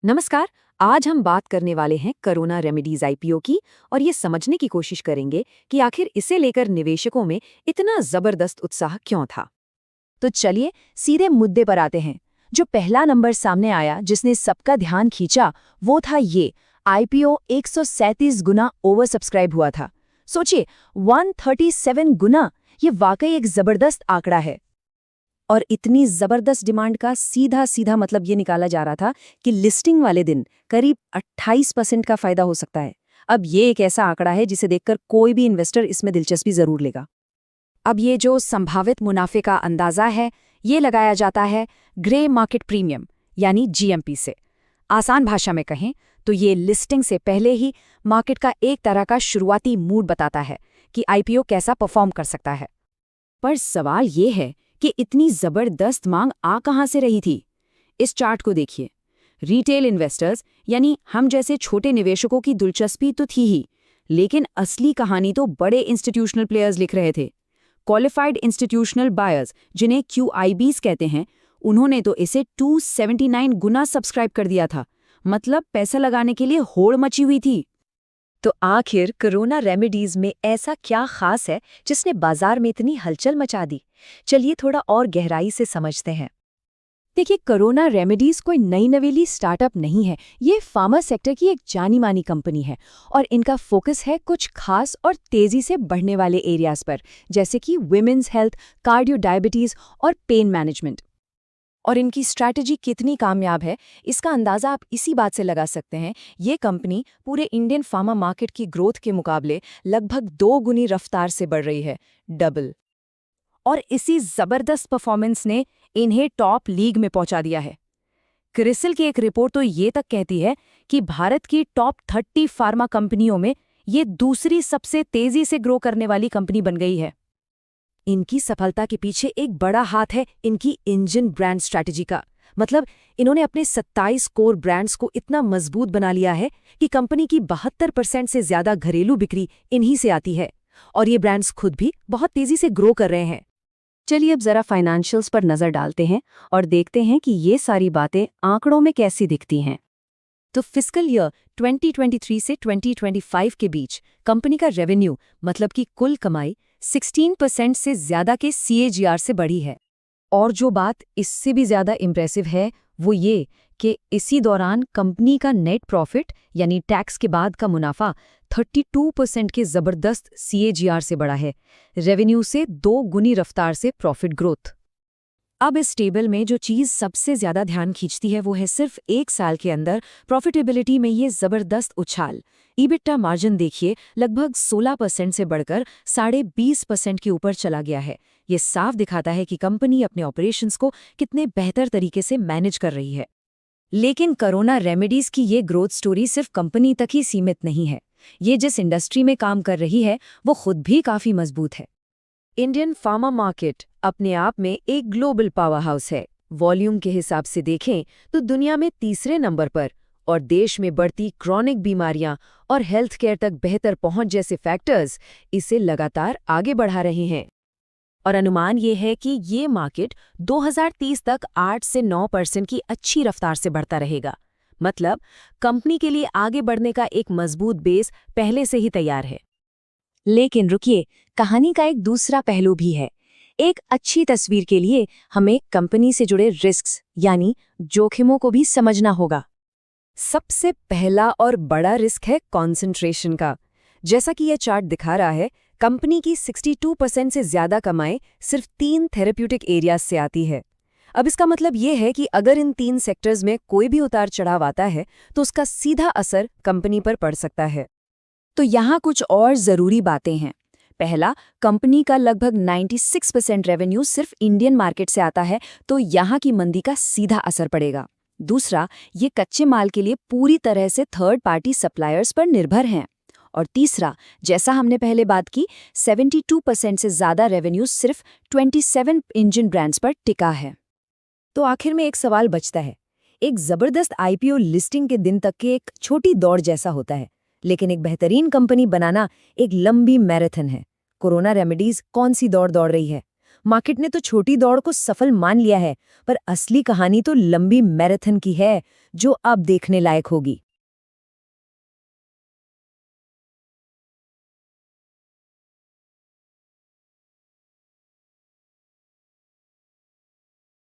नमस्कार। आज हम बात करने वाले हैं करोना रेमेडीज आईपीओ की और ये समझने की कोशिश करेंगे कि आखिर इसे लेकर निवेशकों में इतना जबरदस्त उत्साह क्यों था। तो चलिए सीधे मुद्दे पर आते हैं। जो पहला नंबर सामने आया जिसने सबका ध्यान खींचा वो था ये आईपीओ 137 गुना ओवर सब्सक्राइब हुआ था। सोचिए 137 गुना, ये वाकई एक जबरदस्त आंकड़ा है। और इतनी जबरदस्त डिमांड का सीधा सीधा मतलब ये निकाला जा रहा था कि लिस्टिंग वाले दिन करीब 28% का फायदा हो सकता है। अब ये एक ऐसा आंकड़ा है जिसे देखकर कोई भी इन्वेस्टर इसमें दिलचस्पी जरूर लेगा। अब ये जो संभावित मुनाफे का अंदाजा है ये लगाया जाता है ग्रे मार्केट प्रीमियम यानी जीएमपी से। आसान भाषा में कहें तो ये लिस्टिंग से पहले ही मार्केट का एक तरह का शुरुआती मूड बताता है कि आईपीओ कैसा परफॉर्म कर सकता है। पर सवाल ये है कि इतनी जबरदस्त मांग आ कहां से रही थी। इस चार्ट को देखिए। रिटेल इन्वेस्टर्स यानी हम जैसे छोटे निवेशकों की दिलचस्पी तो थी ही, लेकिन असली कहानी तो बड़े इंस्टीट्यूशनल प्लेयर्स लिख रहे थे। क्वालिफाइड इंस्टीट्यूशनल बायर्स, जिन्हें क्यूआईबीज कहते हैं, उन्होंने तो इसे 279 गुना सब्सक्राइब कर दिया था। मतलब पैसा लगाने के लिए होड़ मची हुई थी। तो आखिर कोरोना रेमेडीज में ऐसा क्या खास है जिसने बाजार में इतनी हलचल मचा दी? चलिए थोड़ा और गहराई से समझते हैं। देखिए, कोरोना रेमेडीज कोई नई नवेली स्टार्टअप नहीं है। ये फार्मा सेक्टर की एक जानी मानी कंपनी है और इनका फोकस है कुछ खास और तेजी से बढ़ने वाले एरियाज पर, जैसे कि विमेंस हेल्थ, कार्डियो डायबिटीज और पेन मैनेजमेंट। और इनकी स्ट्रैटेजी कितनी कामयाब है इसका अंदाजा आप इसी बात से लगा सकते हैं। ये कंपनी पूरे इंडियन फार्मा मार्केट की ग्रोथ के मुकाबले लगभग 2 गुनी रफ्तार से बढ़ रही है, डबल। और इसी जबरदस्त परफॉर्मेंस ने इन्हें टॉप लीग में पहुंचा दिया है। क्रिसिल की एक रिपोर्ट तो ये तक कहती है कि भारत की टॉप 30 फार्मा कंपनियों में ये दूसरी सबसे तेजी से ग्रो करने वाली कंपनी बन गई है। इनकी सफलता के पीछे एक बड़ा हाथ है इनकी इंजन ब्रांड स्ट्रैटेजी का। मतलब इन्होंने अपने 27 कोर ब्रांड्स को इतना मजबूत बना लिया है कि कंपनी की 72% से ज्यादा घरेलू बिक्री इन्हीं से आती है और ये ब्रांड्स खुद भी बहुत तेजी से ग्रो कर रहे हैं। चलिए अब जरा फाइनेंशियल्स पर नजर डालते हैं और देखते हैं कि ये सारी बातें आंकड़ों में कैसी दिखती हैं। तो फिस्कल ईयर 2023 से 2025 के बीच कंपनी का रेवेन्यू मतलब कि कुल कमाई 16% से ज्यादा के सीएजीआर से बढ़ी है। और जो बात इससे भी ज्यादा इम्प्रेसिव है वो ये कि इसी दौरान कंपनी का नेट प्रॉफिट यानी टैक्स के बाद का मुनाफा 32% के जबरदस्त सीएजीआर से बढ़ा है, रेवेन्यू से 2 गुनी रफ्तार से प्रॉफिट ग्रोथ। अब इस टेबल में जो चीज़ सबसे ज्यादा ध्यान खींचती है वो है सिर्फ 1 साल के अंदर प्रॉफिटेबिलिटी में ये जबरदस्त उछाल। ईबिटा मार्जिन देखिए, लगभग 16% से बढ़कर 20.5% के ऊपर चला गया है। ये साफ दिखाता है कि कंपनी अपने ऑपरेशंस को कितने बेहतर तरीके से मैनेज कर रही है। लेकिन कोरोना रेमेडीज की ये ग्रोथ स्टोरी सिर्फ कंपनी तक ही सीमित नहीं है। ये जिस इंडस्ट्री में काम कर रही है वो खुद भी काफी मजबूत है। इंडियन फार्मा मार्केट अपने आप में एक ग्लोबल पावर हाउस है। वॉल्यूम के हिसाब से देखें तो दुनिया में तीसरे नंबर पर, और देश में बढ़ती क्रॉनिक बीमारियां और हेल्थ केयर तक बेहतर पहुंच जैसे फैक्टर्स इसे लगातार आगे बढ़ा रहे हैं। और अनुमान ये है कि ये मार्केट 2030 तक 8 से 9% की अच्छी रफ्तार से बढ़ता रहेगा। मतलब कंपनी के लिए आगे बढ़ने का एक मजबूत बेस पहले से ही तैयार है। लेकिन रुकिए, कहानी का एक दूसरा पहलू भी है। एक अच्छी तस्वीर के लिए हमें कंपनी से जुड़े रिस्क्स यानी जोखिमों को भी समझना होगा। सबसे पहला और बड़ा रिस्क है कॉन्सेंट्रेशन का। जैसा कि यह चार्ट दिखा रहा है, कंपनी की 62% से ज्यादा कमाई सिर्फ 3 थेरेप्यूटिक एरियाज से आती है। अब इसका मतलब ये है कि अगर इन 3 सेक्टर्स में कोई भी उतार चढ़ाव आता है तो उसका सीधा असर कंपनी पर पड़ सकता है। तो यहाँ कुछ और जरूरी बातें हैं। पहला, कंपनी का लगभग 96% रेवेन्यू सिर्फ इंडियन मार्केट से आता है, तो यहाँ की मंदी का सीधा असर पड़ेगा। दूसरा, ये कच्चे माल के लिए पूरी तरह से थर्ड पार्टी सप्लायर्स पर निर्भर हैं। और तीसरा, जैसा हमने पहले बात की, 72% से ज्यादा रेवेन्यू सिर्फ 27 इंजन ब्रांड्स पर टिका है। तो आखिर में एक सवाल बचता है। एक जबरदस्त आईपीओ लिस्टिंग के दिन तक की एक छोटी दौड़ जैसा होता है, लेकिन एक बेहतरीन कंपनी बनाना एक लंबी मैराथन है। कोरोना रेमेडीज कौन सी दौड़ दौड़ रही है? मार्केट ने तो छोटी दौड़ को सफल मान लिया है, पर असली कहानी तो लंबी मैराथन की है, जो अब देखने लायक होगी।